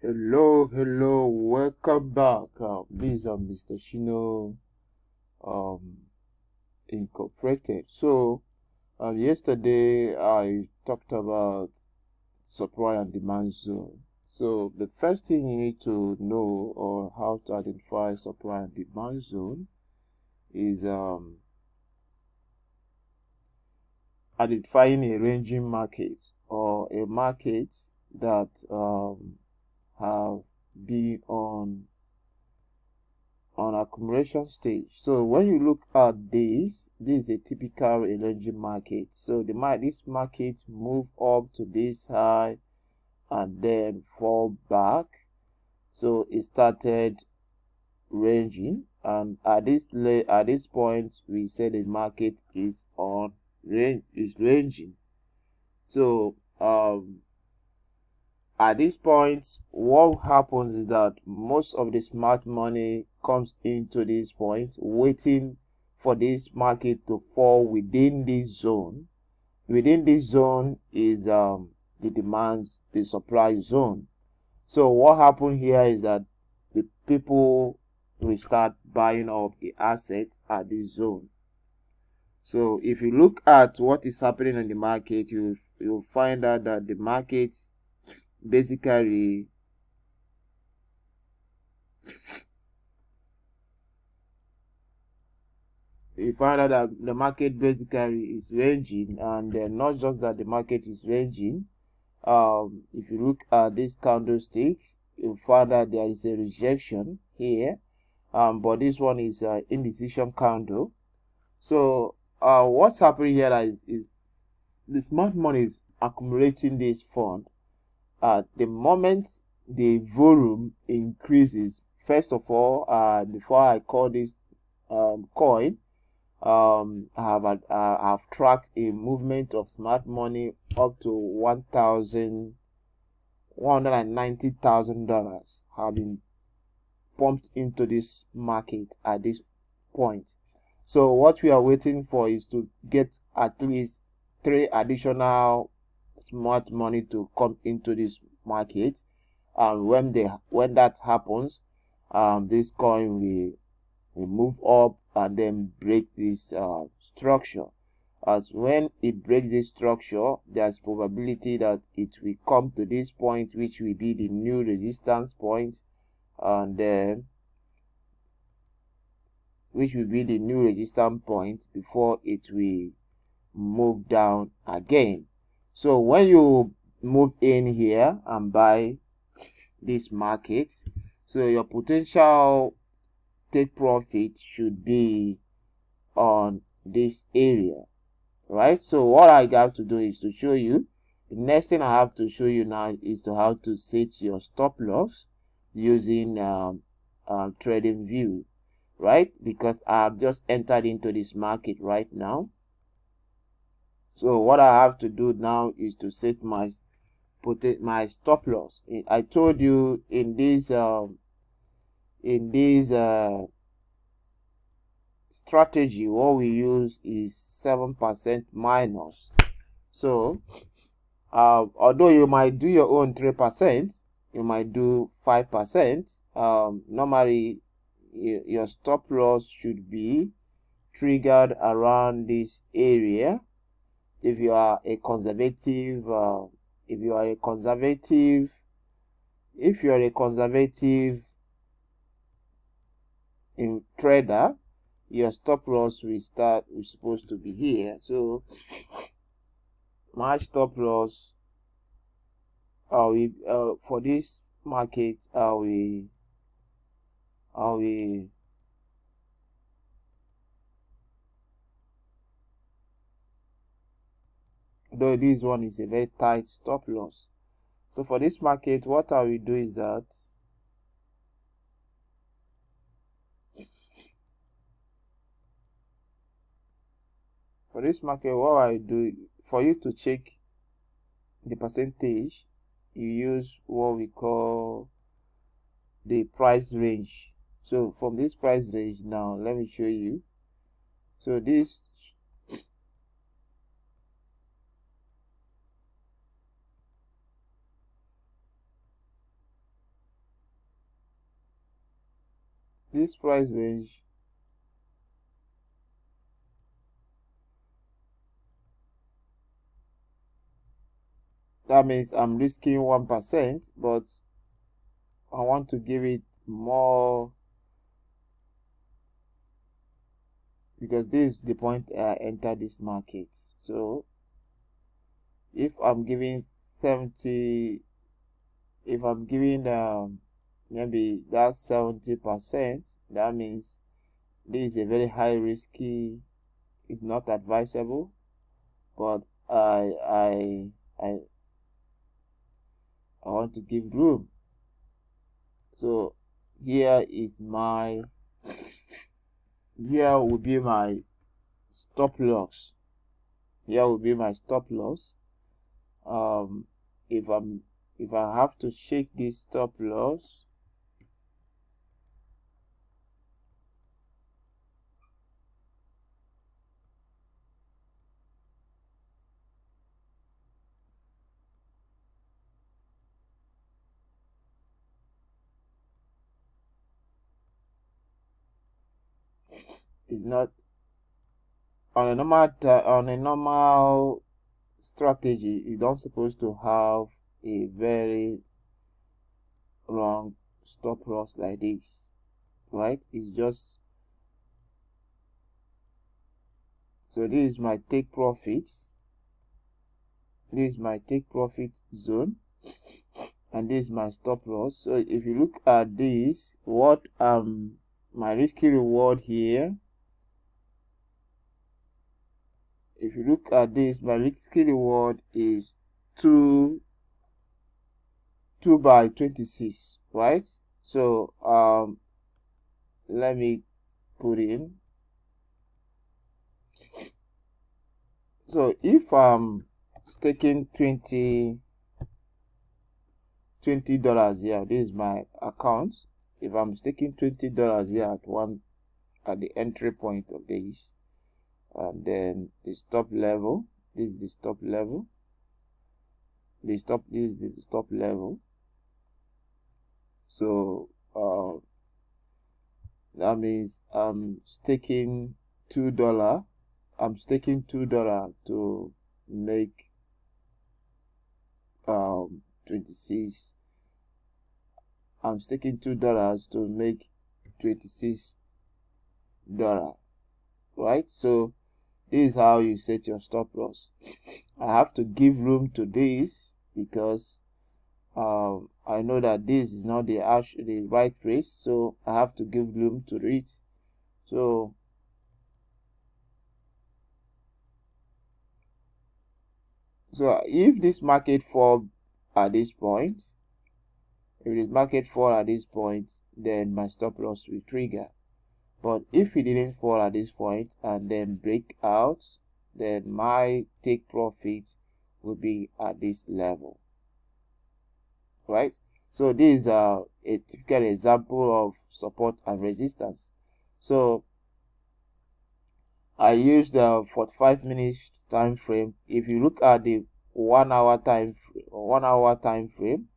Hello, welcome back. This is Mr. Shino um, Incorporated. So, yesterday I talked about supply and demand zone. So, the first thing you need to know or how to identify supply and demand zone is identifying a ranging market or a market that have been on accumulation stage. So when you look at this is a typical LNG market. So this market move up to this high and then fall back. So it started ranging, and at this point we said the market is ranging. So at this point, what happens is that most of the smart money comes into this point, waiting for this market to fall within this zone. Within this zone is the supply zone. So what happened here is that the people will start buying up the assets at this zone. So if you look at what is happening in the market, you'll find out that the market basically you find out that the market basically is ranging, and not just that the market is ranging. If you look at this candlesticks, you find that there is a rejection here, but this one is indecision candle. So what's happening here is the smart money is accumulating this fund. At the moment the volume increases, first of all, before I call this coin, I've tracked a movement of smart money up to $190,000 have been pumped into this market at this point. So what we are waiting for is to get at least 3 additional smart money to come into this market, and when that happens, this coin will move up and then break this structure. As when it breaks this structure, there's probability that it will come to this point, which will be the new resistance point, and then which will be the new resistance point before it will move down again. So when you move in here and buy this market, so your potential take profit should be on this area, right? So what I got to do is to show you, the next thing I have to show you now is to how to set your stop loss using trading view, right? Because I've just entered into this market right now. So what I have to do now is to set my stop loss. I told you in this strategy, what we use is 7% minus. So although you might do your own 3%, you might do 5%. Normally your stop loss should be triggered around this area. If you are a conservative in trader, your stop loss will supposed to be here. So my stop loss for this market, though this one is a very tight stop loss. So for this market, what I will do is that for this market, what I do, for you to check the percentage, you use what we call the price range. So from this price range, now let me show you. So this this price range, that means I'm risking 1%, but I want to give it more because this is the point I enter this market. So if I'm giving 70, if I'm giving maybe that's 70%, that means this is a very high risky, it's not advisable, but I want to give room. So here will be my stop loss. Here will be my stop loss. If I have to shake this stop loss, it's not on a normal strategy. You don't supposed to have a very long stop loss like this, right? It's just, so this is my take profits. This is my take profit zone, and this is my stop loss. So if you look at this, what my risky reward here, if you look at this, my risky reward is 2 by 26, right? So let me put in, so if I'm staking $20 here, this is my account. If I'm staking $20 here at the entry point of this, and then the stop level, this is the stop level, this is the stop level. So that means I'm staking $2. I'm staking $2 to make 26. I'm staking $2 to make $26, right? So this is how you set your stop loss. I have to give room to this because I know that this is not the right price, so I have to give room to it. So if this market fall at this point, if this market fall at this point, then my stop loss will trigger. But if it didn't fall at this point and then break out, then my take profit will be at this level, right? So this is a typical example of support and resistance. So I used the 45 minutes time frame. If you look at the 1 hour time frame,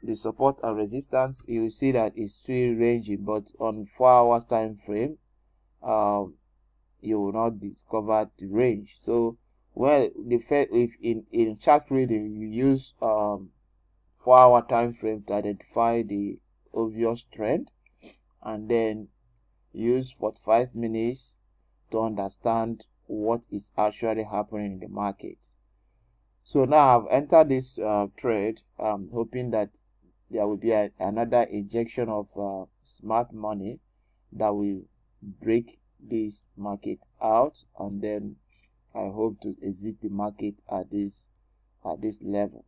the support and resistance, you will see that it's still ranging, but on 4 hours time frame, you will not discover the range. So if in chart reading you use 4 hour time frame to identify the obvious trend, and then use 45 minutes to understand what is actually happening in the market. So now I've entered this trade, hoping that there will be another injection of smart money that will break this market out, and then I hope to exit the market at this level.